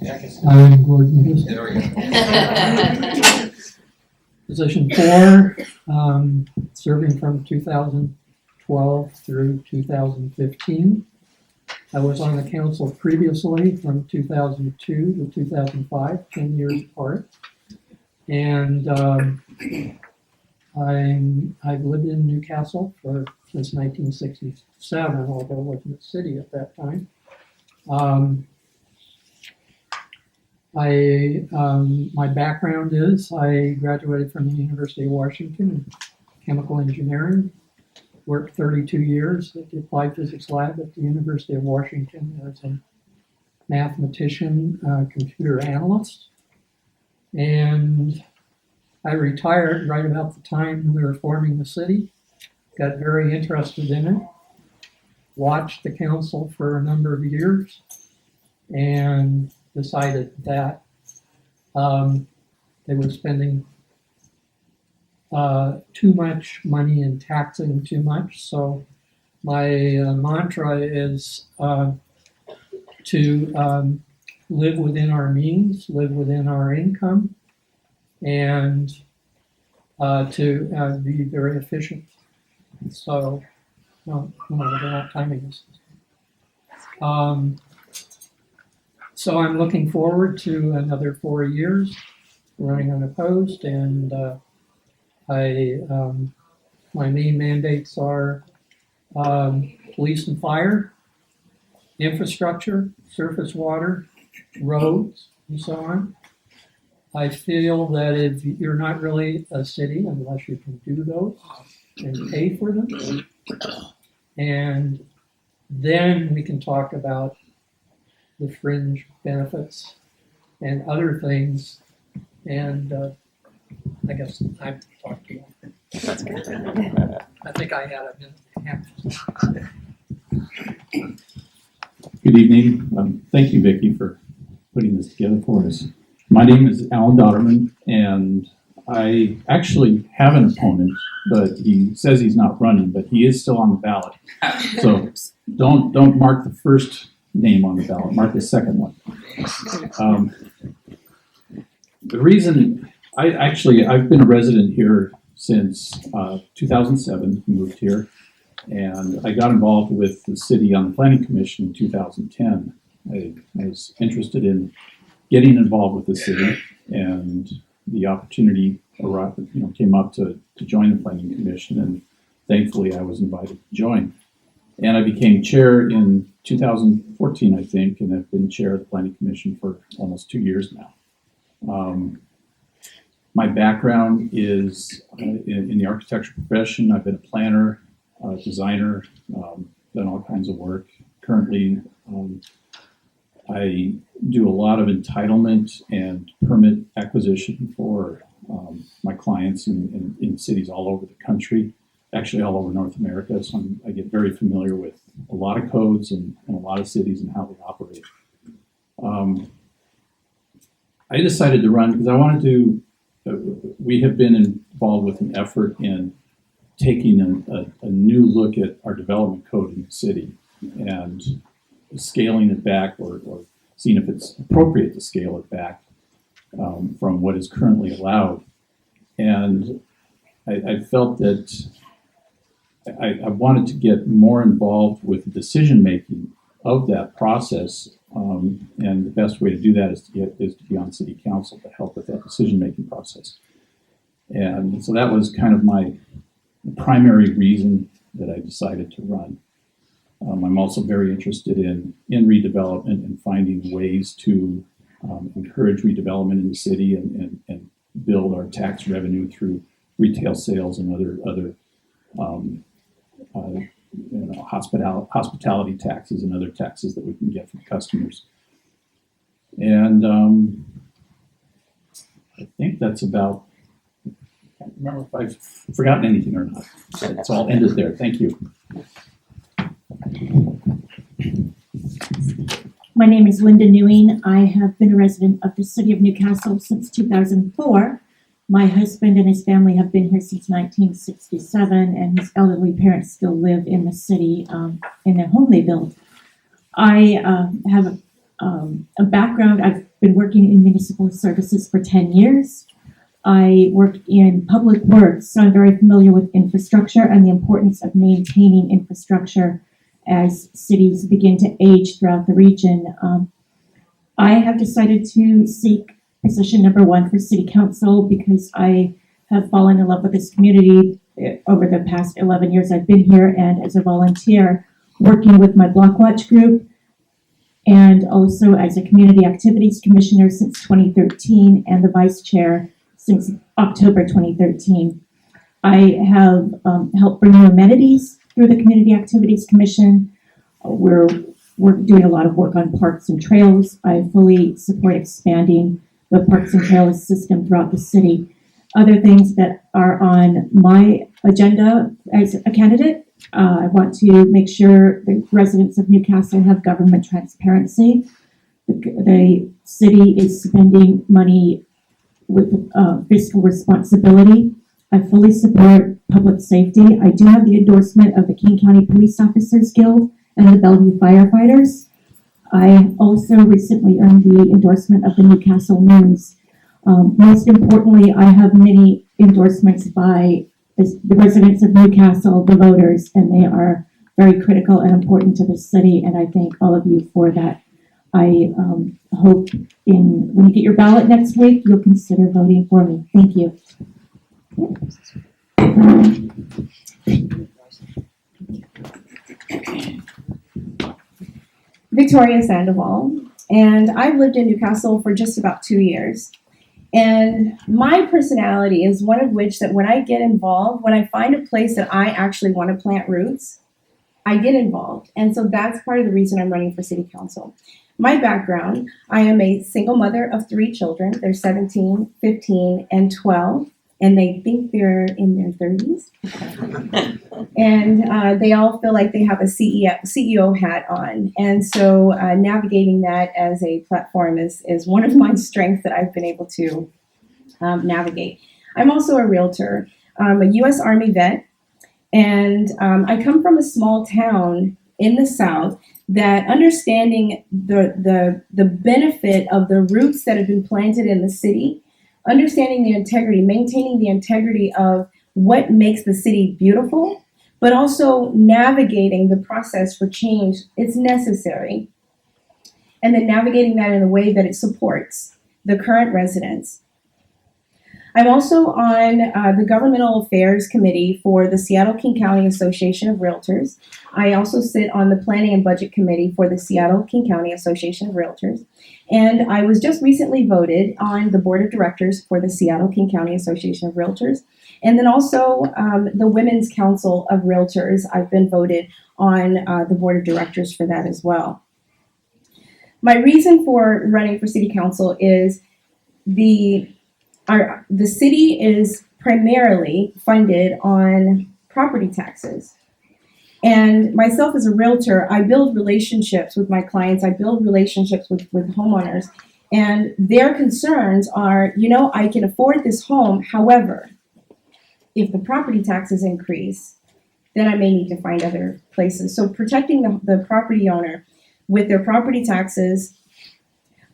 I'm Gordon Hughes. There we go. Position 4, serving from 2012 through 2015. I was on the council previously from 2002 to 2005, 10 years apart. And I've lived in Newcastle since 1967, although I wasn't a city at that time. My background is I graduated from the University of Washington in chemical engineering, worked 32 years at the Applied Physics Lab at the University of Washington as a mathematician, computer analyst. And I retired right about the time we were forming the city, got very interested in it, watched the council for a number of years, and decided that they were spending too much money and taxing too much. So my mantra is to live within our means, live within our income, and to be very efficient. So, what timing is. So I'm looking forward to another 4 years running unopposed, and my main mandates are police and fire, infrastructure, surface water, roads, and so on. I feel that if you're not really a city unless you can do those and pay for them, and then we can talk about the fringe benefits and other things. And I guess I've talked to you. That's good. I think I had a minute and a half. Good evening. Thank you, Vicki, for putting this together for us. My name is Alan Dauterman, and I actually have an opponent, but he says he's not running, but he is still on the ballot. So don't mark the first name on the ballot, mark the second one. The reason I've been a resident here since 2007, moved here, and I got involved with the city on the planning commission in 2010. I was interested in getting involved with the city, and the opportunity came up to join the planning commission, and thankfully I was invited to join. And I became chair in 2014, I think, and have been chair of the planning commission for almost 2 years now. My background is in the architecture profession. I've been a planner, designer, done all kinds of work. Currently, I do a lot of entitlement and permit acquisition for my clients in cities all over the country, actually all over North America. So I get very familiar with a lot of codes and a lot of cities and how they operate. I decided to run because I wanted to. We have been involved with an effort in taking a new look at our development code in the city and scaling it back or seeing if it's appropriate to scale it back from what is currently allowed. And I felt that I wanted to get more involved with the decision making of that process, and the best way to do that is to be on city council to help with that decision making process. And so that was kind of my primary reason that I decided to run. I'm also very interested in redevelopment and finding ways to encourage redevelopment in the city and build our tax revenue through retail sales and other hospitality taxes and other taxes that we can get from customers. And I think that's about. I can't remember if I've forgotten anything or not. So I'll end it there. Thank you. My name is Linda Newing. I have been a resident of the city of Newcastle since 2004. My husband and his family have been here since 1967, and his elderly parents still live in the city in their home they built. I have a background. I've been working in municipal services for 10 years. I work in public works, so I'm very familiar with infrastructure and the importance of maintaining infrastructure as cities begin to age throughout the region. I have decided to seek position number 1 for City Council because I have fallen in love with this community over the past 11 years I've been here, and as a volunteer working with my Block Watch group, and also as a community activities commissioner since 2013 and the vice chair since October 2013. I have helped bring new amenities through the Community Activities Commission. We're doing a lot of work on parks and trails. I fully support expanding the parks and trails system throughout the city. Other things that are on my agenda as a candidate, I want to make sure the residents of Newcastle have government transparency. The city is spending money with fiscal responsibility. I fully support public safety. I do have the endorsement of the King County Police Officers Guild and the Bellevue Firefighters. I also recently earned the endorsement of the Newcastle News. Most importantly, I have many endorsements by the residents of Newcastle, the voters, and they are very critical and important to the city, and I thank all of you for that. I hope when you get your ballot next week, you'll consider voting for me. Thank you. Victoria Sandoval, and I've lived in Newcastle for just about 2 years. And my personality is one of which that when I get involved, when I find a place that I actually want to plant roots, I get involved. And so that's part of the reason I'm running for City Council. My background, I am a single mother of 3 children. They're 17, 15, and 12. And they think they're in their 30s. And they all feel like they have a CEO hat on. And so navigating that as a platform is one of my strengths that I've been able to navigate. I'm also a realtor. I'm a U.S. Army vet. And I come from a small town in the South that understanding the benefit of the roots that have been planted in the city, understanding the integrity, maintaining the integrity of what makes the city beautiful, but also navigating the process for change. It's necessary. And then navigating that in a way that it supports the current residents. I'm also on the Governmental Affairs Committee for the Seattle-King County Association of Realtors. I also sit on the Planning and Budget Committee for the Seattle-King County Association of Realtors. And I was just recently voted on the Board of Directors for the Seattle-King County Association of Realtors. And then also the Women's Council of Realtors, I've been voted on the Board of Directors for that as well. My reason for running for City Council is the city is primarily funded on property taxes. And myself as a realtor, I build relationships with my clients. I build relationships with homeowners. And their concerns are, I can afford this home. However, if the property taxes increase, then I may need to find other places. So protecting the property owner with their property taxes,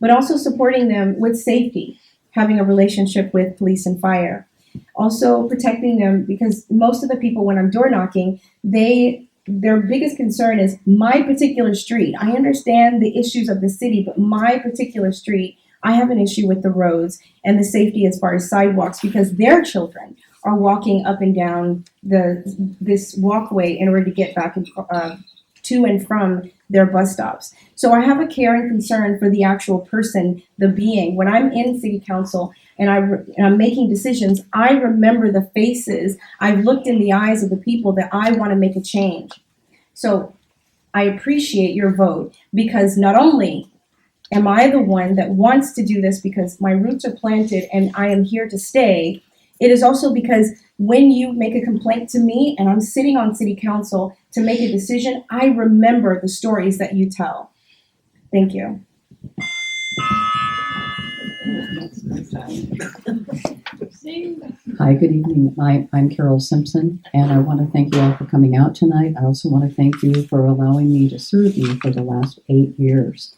but also supporting them with safety, having a relationship with police and fire. Also protecting them because most of the people when I'm door knocking, their biggest concern is my particular street. I understand the issues of the city, but my particular street, I have an issue with the roads and the safety as far as sidewalks because their children are walking up and down this walkway in order to get back to and from their bus stops. So I have a care and concern for the actual person, the being. When I'm in City Council and I'm making decisions, I remember the faces. I've looked in the eyes of the people that I want to make a change. So I appreciate your vote because not only am I the one that wants to do this because my roots are planted and I am here to stay, it is also because when you make a complaint to me and I'm sitting on City Council to make a decision, I remember the stories that you tell. Thank you. Hi, good evening. I'm Carol Simpson, and I want to thank you all for coming out tonight. I also want to thank you for allowing me to serve you for the last 8 years.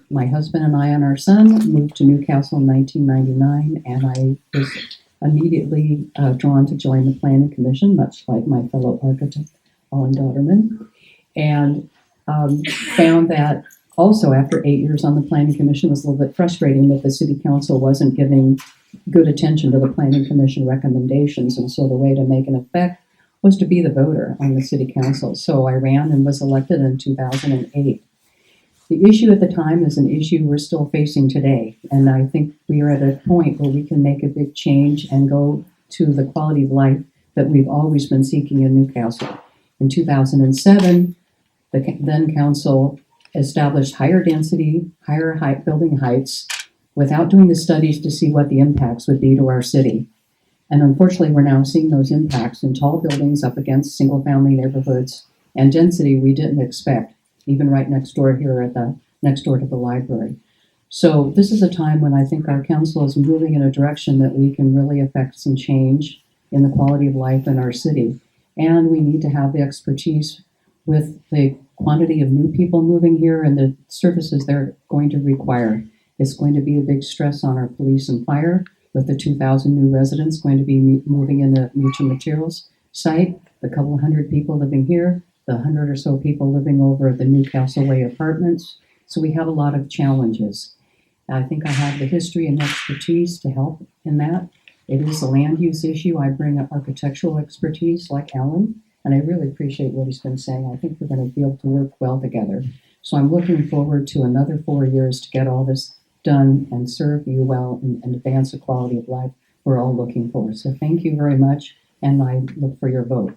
My husband and I and our son moved to Newcastle in 1999, and I was immediately drawn to join the Planning Commission, much like my fellow architect, Alan Dauterman, and found that also after 8 years on the Planning Commission was a little bit frustrating that the City Council wasn't giving good attention to the Planning Commission recommendations, and so the way to make an effect was to be the voter on the City Council. So I ran and was elected in 2008. The issue at the time is an issue we're still facing today, and I think we are at a point where we can make a big change and go to the quality of life that we've always been seeking in Newcastle. In 2007, the then council established higher density, higher height building heights without doing the studies to see what the impacts would be to our city. And unfortunately, we're now seeing those impacts in tall buildings up against single-family neighborhoods and density we didn't expect, even right next door here next door to the library. So this is a time when I think our council is moving in a direction that we can really affect some change in the quality of life in our city. And we need to have the expertise with the quantity of new people moving here and the services they're going to require. It's going to be a big stress on our police and fire, with the 2,000 new residents going to be moving in the Mutual Materials site, the couple hundred people living here, the 100 or so people living over at the Newcastle Way apartments. So we have a lot of challenges. I think I have the history and expertise to help in that. It is a land use issue. I bring up architectural expertise like Alan, and I really appreciate what he's been saying. I think we're going to be able to work well together. So I'm looking forward to another 4 years to get all this done and serve you well and advance the quality of life we're all looking for. So thank you very much, and I look for your vote.